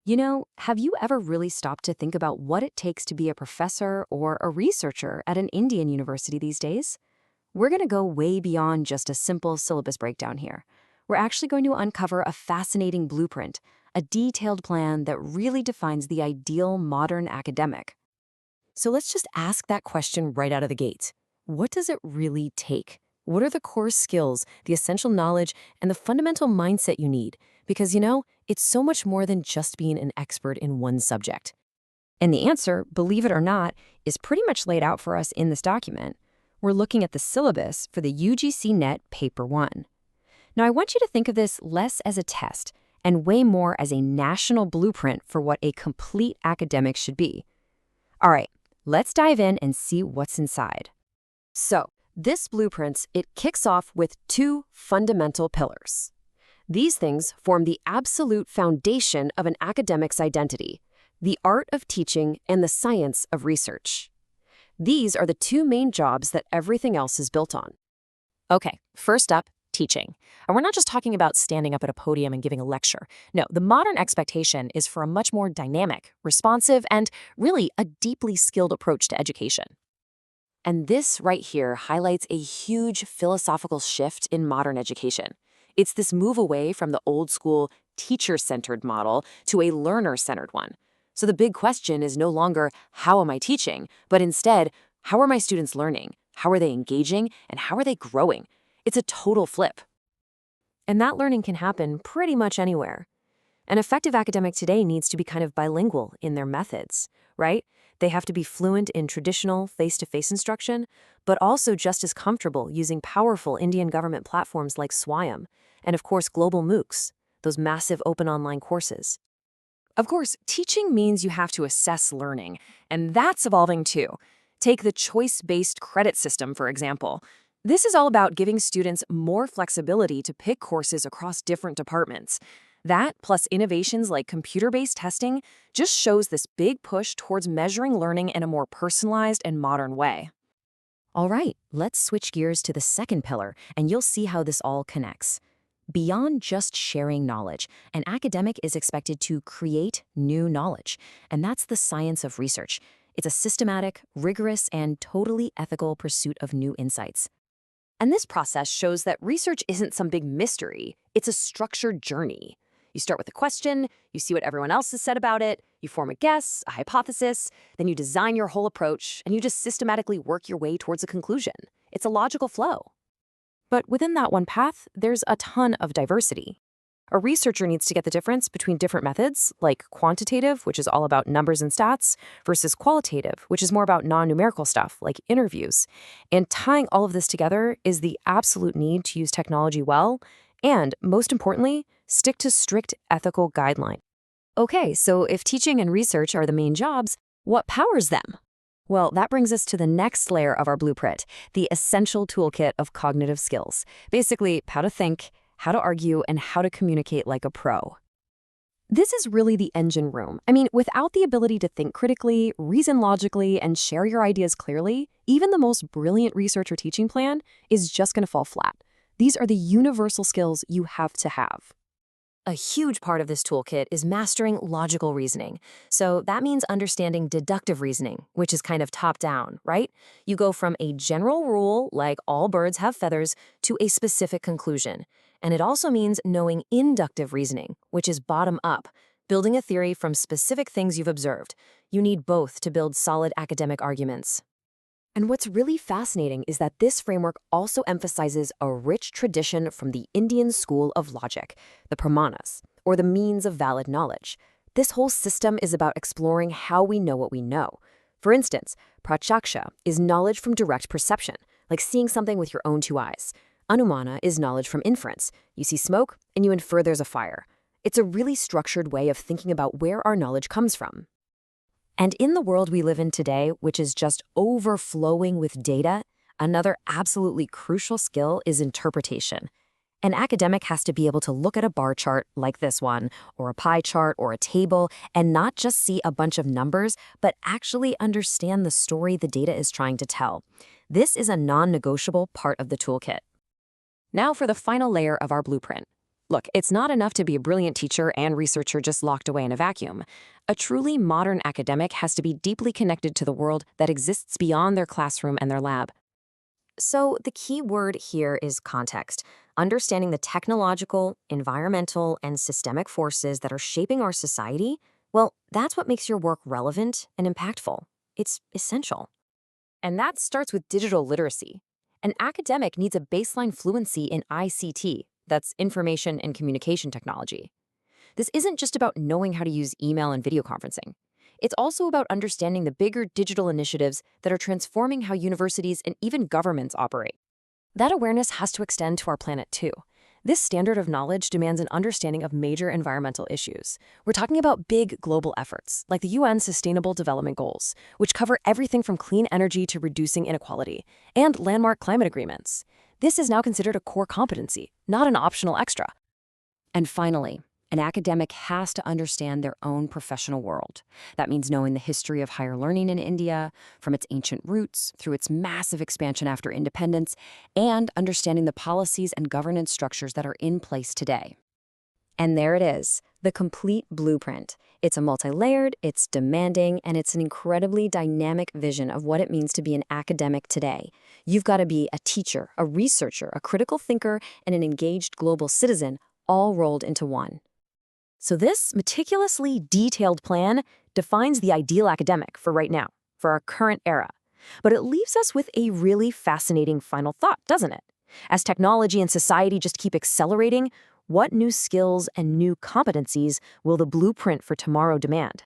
Have you ever really stopped to think about what it takes to be a professor or a researcher at an Indian university these days? We're going to go way beyond just a simple syllabus breakdown here. We're actually going to uncover a fascinating blueprint, a detailed plan that really defines the ideal modern academic. So let's just ask that question right out of the gate. What does it really take? What are the core skills, the essential knowledge, and the fundamental mindset you need? Because, it's so much more than just being an expert in one subject. And the answer, believe it or not, is pretty much laid out for us in this document. We're looking at the syllabus for the UGC NET Paper 1. Now, I want you to think of this less as a test and way more as a national blueprint for what a complete academic should be. All right, let's dive in and see what's inside. So, this blueprint, it kicks off with two fundamental pillars. These things form the absolute foundation of an academic's identity, the art of teaching and the science of research. These are the two main jobs that everything else is built on. Okay, first up, teaching. And we're not just talking about standing up at a podium and giving a lecture. No, the modern expectation is for a much more dynamic, responsive, and really a deeply skilled approach to education. And this right here highlights a huge philosophical shift in modern education. It's this move away from the old school teacher-centered model to a learner-centered one. So the big question is no longer, how am I teaching? But instead, how are my students learning? How are they engaging? And how are they growing? It's a total flip. And that learning can happen pretty much anywhere. An effective academic today needs to be kind of bilingual in their methods, right? They have to be fluent in traditional face-to-face instruction, but also just as comfortable using powerful Indian government platforms like SWAYAM, and of course global MOOCs, those massive open online courses. Of course, teaching means you have to assess learning, and that's evolving too. Take the choice-based credit system, for example. This is all about giving students more flexibility to pick courses across different departments. That, plus innovations like computer-based testing, just shows this big push towards measuring learning in a more personalized and modern way. All right, let's switch gears to the second pillar, and you'll see how this all connects. Beyond just sharing knowledge, an academic is expected to create new knowledge, and that's the science of research. It's a systematic, rigorous, and totally ethical pursuit of new insights. And this process shows that research isn't some big mystery, it's a structured journey. You start with a question, you see what everyone else has said about it, you form a guess, a hypothesis, then you design your whole approach, and you just systematically work your way towards a conclusion. It's a logical flow. But within that one path, there's a ton of diversity. A researcher needs to get the difference between different methods, like quantitative, which is all about numbers and stats, versus qualitative, which is more about non-numerical stuff, like interviews. And tying all of this together is the absolute need to use technology well, and, most importantly, stick to strict ethical guidelines. Okay, so if teaching and research are the main jobs, what powers them? Well, that brings us to the next layer of our blueprint, the essential toolkit of cognitive skills. Basically, how to think, how to argue, and how to communicate like a pro. This is really the engine room. Without the ability to think critically, reason logically, and share your ideas clearly, even the most brilliant research or teaching plan is just going to fall flat. These are the universal skills you have to have. A huge part of this toolkit is mastering logical reasoning. So that means understanding deductive reasoning, which is kind of top-down, right? You go from a general rule, like all birds have feathers, to a specific conclusion. And it also means knowing inductive reasoning, which is bottom-up, building a theory from specific things you've observed. You need both to build solid academic arguments. And what's really fascinating is that this framework also emphasizes a rich tradition from the Indian school of logic, the pramanas, or the means of valid knowledge. This whole system is about exploring how we know what we know. For instance, pratyaksha is knowledge from direct perception, like seeing something with your own two eyes. Anumana is knowledge from inference. You see smoke, and you infer there's a fire. It's a really structured way of thinking about where our knowledge comes from. And in the world we live in today, which is just overflowing with data, another absolutely crucial skill is interpretation. An academic has to be able to look at a bar chart like this one, or a pie chart, or a table, and not just see a bunch of numbers, but actually understand the story the data is trying to tell. This is a non-negotiable part of the toolkit. Now for the final layer of our blueprint, Look, it's not enough to be a brilliant teacher and researcher just locked away in a vacuum. A truly modern academic has to be deeply connected to the world that exists beyond their classroom and their lab. So, the key word here is context. Understanding the technological, environmental, and systemic forces that are shaping our society, well, that's what makes your work relevant and impactful. It's essential. And that starts with digital literacy. An academic needs a baseline fluency in ICT, that's information and communication technology. This isn't just about knowing how to use email and video conferencing. It's also about understanding the bigger digital initiatives that are transforming how universities and even governments operate. That awareness has to extend to our planet too. This standard of knowledge demands an understanding of major environmental issues. We're talking about big global efforts, like the UN Sustainable Development Goals, which cover everything from clean energy to reducing inequality, and landmark climate agreements. This is now considered a core competency, not an optional extra. And finally, an academic has to understand their own professional world. That means knowing the history of higher learning in India, from its ancient roots through its massive expansion after independence, and understanding the policies and governance structures that are in place today. And there it is, the complete blueprint. It's a multi-layered, it's demanding, and it's an incredibly dynamic vision of what it means to be an academic today. You've got to be a teacher, a researcher, a critical thinker, and an engaged global citizen, all rolled into one. So this meticulously detailed plan defines the ideal academic for right now, for our current era. But it leaves us with a really fascinating final thought, doesn't it? As technology and society just keep accelerating, what new skills and new competencies will the blueprint for tomorrow demand?